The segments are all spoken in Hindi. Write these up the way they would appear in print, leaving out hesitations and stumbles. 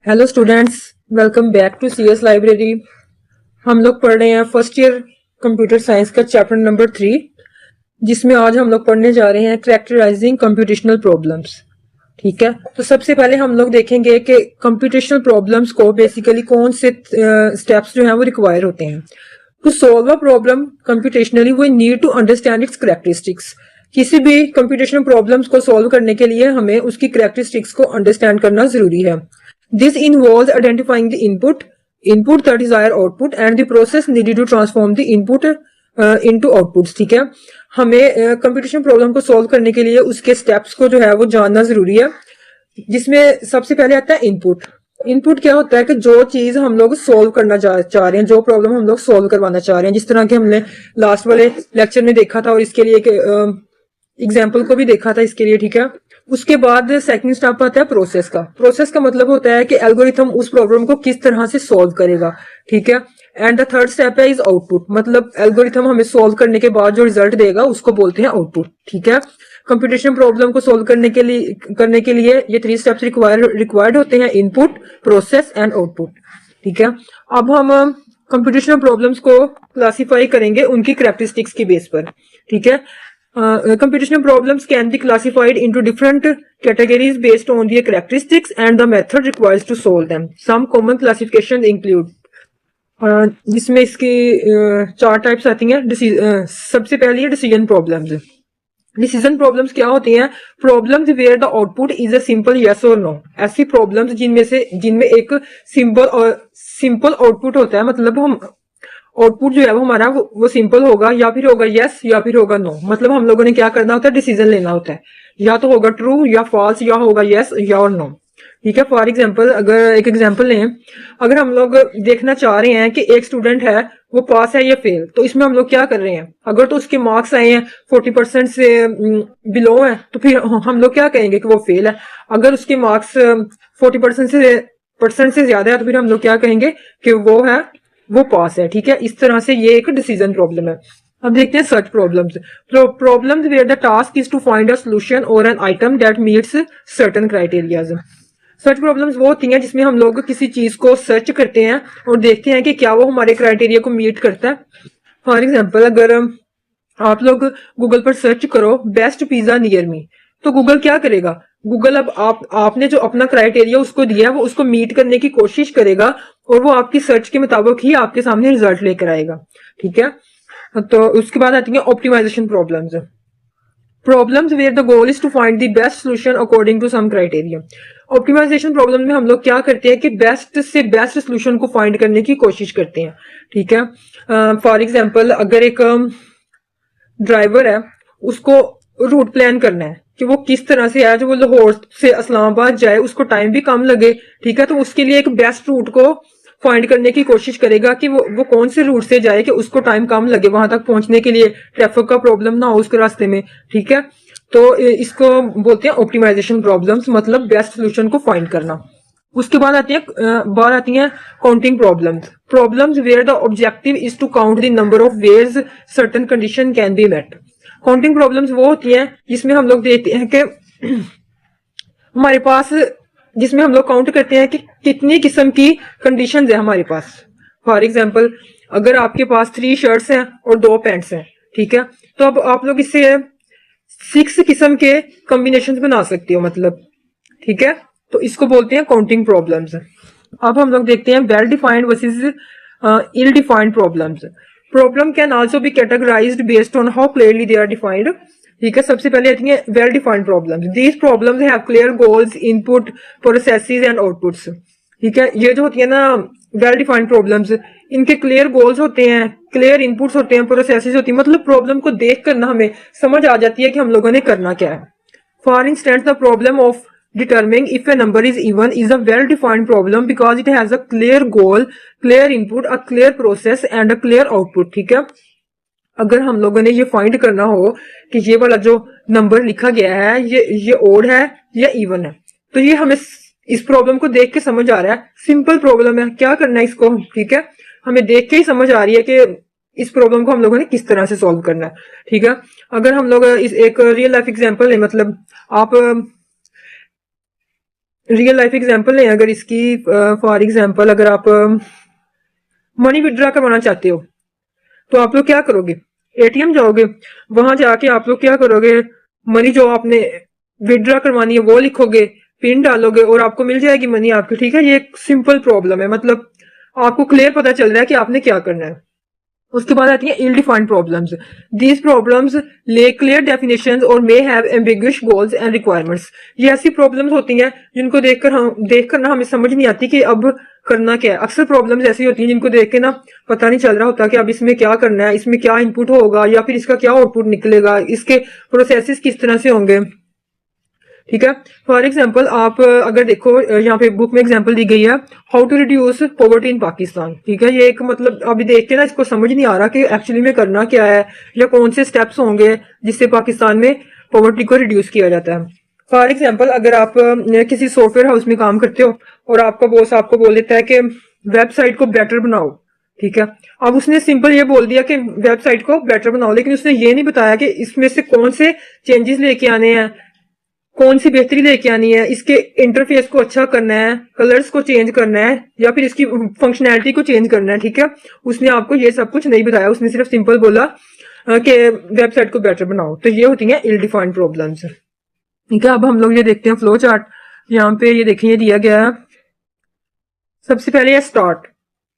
Hello students, welcome back to CS library. हम लोग पढ़ रहे हैं फर्स्ट ईयर कंप्यूटर साइंस का चैप्टर नंबर 3, जिसमें आज हम लोग पढ़ने जा रहे हैं कैरेक्टराइजिंग कंप्यूटेशनल प्रॉब्लम्स। ठीक है, तो सबसे पहले हम लोग देखेंगे कि कंप्यूटेशनल प्रॉब्लम्स को बेसिकली कौन से स्टेप्स जो हैं वो रिक्वायर होते हैं। To solve a problem computationally we need to understand its characteristics. किसी भी कंप्यूटेशनल प्रॉब्लम्स को सॉल्व करने के लिए हमें उसकी कैरेक्टरिस्टिक्स को अंडरस्टैंड करना जरूरी है। This involves identifying the input the desired output and the process needed to transform the input into outputs। ठीक है, हमें कंप्यूटेशन प्रॉब्लम को सॉल्व करने के लिए उसके स्टेप्स को जो है वो जानना जरूरी है, जिसमें सबसे पहले आता है इनपुट। इनपुट क्या होता है कि जो चीज हम लोग सॉल्व करना चाह रहे हैं, जो प्रॉब्लम हम लोग सॉल्व करवाना चाह रहे हैं, जिस तरह के हमने लास्ट वाले लेक्चर में देखा था और इसके लिए एग्जाम्पल को भी देखा था इसके लिए। ठीक है, उसके बाद सेकंड स्टेप आता है प्रोसेस का। प्रोसेस का मतलब होता है कि एल्गोरिथम उस प्रॉब्लम को किस तरह से सॉल्व करेगा। ठीक है, एंड द थर्ड स्टेप है इज आउटपुट, मतलब एल्गोरिथम हमें सॉल्व करने के बाद जो रिजल्ट देगा उसको बोलते हैं आउटपुट। ठीक है, कंप्यूटेशन प्रॉब्लम को सॉल्व करने के लिए ये 3 स्टेप्स रिक्वायर्ड होते हैं: इनपुट, प्रोसेस एंड आउटपुट। ठीक है, अब हम कंप्यूटेशनल प्रॉब्लम्स को क्लासिफाई करेंगे उनकी कैरेक्टरिस्टिक्स की बेस पर। ठीक है, computational problems can be classified into different categories based on their characteristics and the method required to solve them. Some common classifications include जिसमें इसकी 4 टाइप्स आती हैं। सबसे पहली है डिसीजन प्रॉब्लम्स। डिसीजन प्रॉब्लम्स क्या होती हैं? Problems where the output is a simple yes और नो। ऐसी प्रॉब्लम्स जिनमें एक सिंपल आउटपुट होता है, मतलब हम आउटपुट जो है वो हमारा वो सिंपल होगा, या फिर होगा यस या फिर होगा नो। मतलब हम लोगों ने क्या करना होता है, डिसीजन लेना होता है, या तो होगा ट्रू या फॉल्स, या होगा यस या और नो। ठीक है, फॉर एग्जाम्पल अगर एक एग्जाम्पल लें, अगर हम लोग देखना चाह रहे हैं कि एक स्टूडेंट है वो पास है या फेल, तो इसमें हम लोग क्या कर रहे हैं, अगर तो उसके मार्क्स आए हैं 40% से बिलो है तो फिर हम लोग क्या कहेंगे कि वो फेल है। अगर उसके मार्क्स 40% से ज्यादा है तो फिर हम लोग क्या कहेंगे कि वो पास है। ठीक है, इस तरह से ये एक डिसीजन प्रॉब्लम है। अब देखते हैं search problems. Problems where the task is to find a solution और an item that meets certain criterias. Search problems वो होती हैं जिसमें हम लोग किसी चीज को सर्च करते हैं और देखते हैं कि क्या वो हमारे क्राइटेरिया को मीट करता है। फॉर एग्जाम्पल अगर आप लोग गूगल पर सर्च करो बेस्ट पिज्जा नियर मी, तो गूगल क्या करेगा, गूगल अब आपने जो अपना क्राइटेरिया उसको दिया है वो उसको मीट करने की कोशिश करेगा और वो आपकी सर्च के मुताबिक ही आपके सामने रिजल्ट लेकर आएगा। ठीक है, तो उसके बाद आती है optimization problems. Problems where the goal is to find the best solution according to some criteria. Optimization problem में हम लोग क्या करते हैं कि बेस्ट से बेस्ट सोल्यूशन को फाइंड करने की कोशिश करते हैं। ठीक है, फॉर एग्जाम्पल अगर एक ड्राइवर है, उसको रूट प्लान करना है कि वो किस तरह से है, जो वो लाहौर से इस्लामाबाद जाए, उसको टाइम भी कम लगे। ठीक है, तो उसके लिए एक बेस्ट रूट को फाइंड करने की कोशिश करेगा कि वो कौन से रूट से जाए कि उसको टाइम कम लगे वहां तक पहुंचने के लिए, ट्रैफिक का प्रॉब्लम ना हो उसके रास्ते में। ठीक है, तो इसको बोलते हैं ऑप्टिमाइजेशन प्रॉब्लम्स, मतलब बेस्ट सोल्यूशन को फाइंड करना। उसके बाद आती है counting problems. Problems where the objective is to count the number of ways certain condition can be met. Counting problems वो होती हैं जिसमें हम लोग देखते हैं कि हमारे पास, जिसमें हम लोग काउंट करते हैं कि कितनी किस्म की कंडीशंस है हमारे पास। फॉर एग्जांपल अगर आपके पास 3 शर्ट्स हैं और 2 पैंट्स हैं, ठीक है, तो अब आप लोग इससे 6 किस्म के कॉम्बिनेशन बना सकते हो, मतलब। ठीक है, तो इसको बोलते हैं काउंटिंग प्रॉब्लम्स। अब हम लोग देखते हैं well defined versus ill defined problems. Problem can also be categorized based on how clearly they are defined. ठीक है, सबसे पहले आती है well defined problems. These problems have clear goals, input, processes and outputs. ठीक है, ये जो होती है ना वेल डिफाइंड प्रॉब्लम्स, इनके क्लियर गोल्स होते हैं, क्लियर इनपुट्स होते हैं, प्रोसेसेस होती है, मतलब प्रॉब्लम को देख कर ना हमें समझ आ जाती है कि हम लोगों ने करना क्या है। For instance the problem of determining if a number is even is a well-defined problem because it has a clear goal, clear input, a clear process and a clear output। ठीक है, अगर हम लोगों ने ये फाइंड करना हो कि ये वाला जो नंबर लिखा गया है ये ओड है या इवन है, तो ये हमें इस प्रॉब्लम को देख के समझ आ रहा है, सिंपल प्रॉब्लम है, क्या करना है इसको। ठीक है, हमें देख के ही समझ आ रही है कि इस प्रॉब्लम को हम लोगों ने किस तरह से सॉल्व करना है। ठीक है, अगर हम लोग इस एक रियल लाइफ एग्जांपल है, मतलब आप रियल लाइफ एग्जांपल है अगर इसकी, फॉर एग्जांपल अगर आप मनी विड्रॉ करवाना चाहते हो तो आप लोग क्या करोगे, एटीएम जाओगे, वहां जाके आप लोग क्या करोगे, मनी जो आपने विड्रॉ करवानी है वो लिखोगे, पिन डालोगे और आपको मिल जाएगी मनी आपकी। ठीक है, ये एक सिंपल प्रॉब्लम है, मतलब आपको क्लियर पता चल रहा है कि आपने क्या करना है। उसके बाद आती है इल डिफाइंड प्रॉब्लम्स। दीज प्रॉब्लम्स ले क्लियर डेफिनेशंस और may have ambiguous goals and requirements. ये ऐसी प्रॉब्लम्स होती हैं जिनको देखकर ना हमें समझ नहीं आती कि अब करना क्या है। अक्सर प्रॉब्लम्स ऐसी होती हैं जिनको देख के ना पता नहीं चल रहा होता कि अब इसमें क्या करना है, इसमें क्या इनपुट होगा या फिर इसका क्या आउटपुट निकलेगा, इसके प्रोसेसेस किस तरह से होंगे। ठीक है, फॉर एग्जाम्पल आप अगर देखो यहाँ पे बुक में एग्जाम्पल दी गई है, how to reduce poverty in Pakistan. ठीक है, ये एक मतलब अभी देख के ना इसको समझ नहीं आ रहा कि एक्चुअली में करना क्या है या कौन से स्टेप्स होंगे जिससे पाकिस्तान में पॉवर्टी को रिड्यूस किया जाता है। फॉर एग्जाम्पल अगर आप किसी सॉफ्टवेयर हाउस में काम करते हो और आपका बॉस आपको बोल देता है कि वेबसाइट को बेटर बनाओ। ठीक है, अब उसने सिंपल ये बोल दिया कि वेबसाइट को बेटर बनाओ, लेकिन उसने ये नहीं बताया कि इसमें से कौन से चेंजेस लेके आने हैं, कौन सी बेहतरी लेके आनी है, इसके इंटरफेस को अच्छा करना है, कलर्स को चेंज करना है या फिर इसकी फंक्शनैलिटी को चेंज करना है। ठीक है, उसने आपको ये सब कुछ नहीं बताया, उसने सिर्फ सिंपल बोला कि वेबसाइट को बेटर बनाओ। तो ये होती है इल डिफाइंड प्रॉब्लम्स। ठीक है, अब हम लोग ये देखते हैं फ्लो चार्ट। यहाँ पे ये देखिए ये दिया गया है, सबसे पहले है स्टार्ट,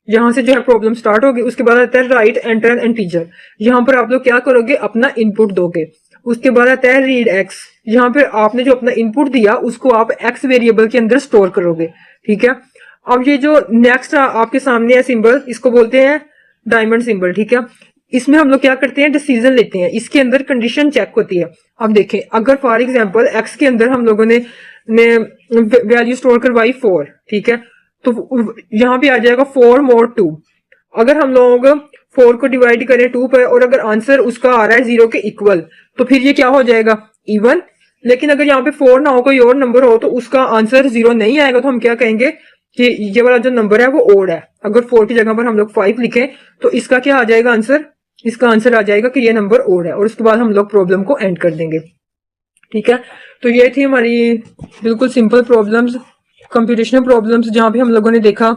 यहाँ से जो है प्रॉब्लम स्टार्ट होगी। उसके बाद आता है राइट एंटर एंड टीचर, यहाँ पर आप लोग क्या करोगे, अपना इनपुट दोगे। उसके बाद आता है रीड एक्स, यहाँ पे आपने जो अपना इनपुट दिया उसको आप एक्स वेरिएबल के अंदर स्टोर करोगे। ठीक है, अब ये जो नेक्स्ट आपके सामने है सिंबल, इसको बोलते हैं डायमंड सिंबल। ठीक है, इसमें हम लोग क्या करते हैं, डिसीजन लेते हैं, इसके अंदर कंडीशन चेक होती है। अब देखें अगर फॉर एग्जांपल एक्स के अंदर हम लोगों ने वैल्यू स्टोर करवाई 4, ठीक है, तो यहाँ पे आ जाएगा 4 मोर 2। अगर हम लोग 4 को डिवाइड करें 2 पर और अगर आंसर उसका आ रहा है 0 के इक्वल, तो फिर ये क्या हो जाएगा, इवन। लेकिन अगर यहाँ पे 4 ना हो, कोई और नंबर हो, तो उसका आंसर 0 नहीं आएगा, तो हम क्या कहेंगे कि ये वाला जो नंबर है वो ओड है। अगर 4 की जगह पर हम लोग 5 लिखें तो इसका क्या आ जाएगा आंसर, इसका आंसर आ जाएगा कि ये नंबर ओड है, और उसके बाद हम लोग प्रॉब्लम को एंड कर देंगे। ठीक है, तो ये थी हमारी बिल्कुल सिंपल प्रॉब्लम्स, कंप्यूटेशनल प्रॉब्लम्स, जहां पे हम लोगों ने देखा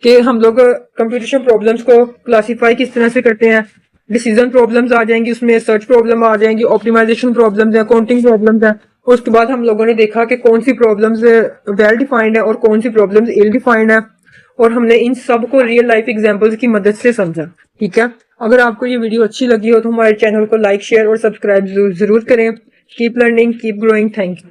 कि हम लोग कंप्यूटेशनल प्रॉब्लम्स को क्लासिफाई किस तरह से करते हैं। डिसीजन प्रॉब्लम्स आ जाएंगी, उसमें सर्च प्रॉब्लम आ जाएंगी, ऑप्टिमाइजेशन प्रॉब्लम्स है, काउंटिंग प्रॉब्लम्स है। उसके बाद हम लोगों ने देखा कि कौन सी प्रॉब्लम्स वेल डिफाइंड है और कौन सी प्रॉब्लम्स इल डिफाइंड है, और हमने इन सब को रियल लाइफ एग्जांपल्स की मदद से समझा। ठीक है, अगर आपको ये वीडियो अच्छी लगी हो तो हमारे चैनल को लाइक, शेयर और सब्सक्राइब जरूर करें। Keep learning, keep growing, thank you.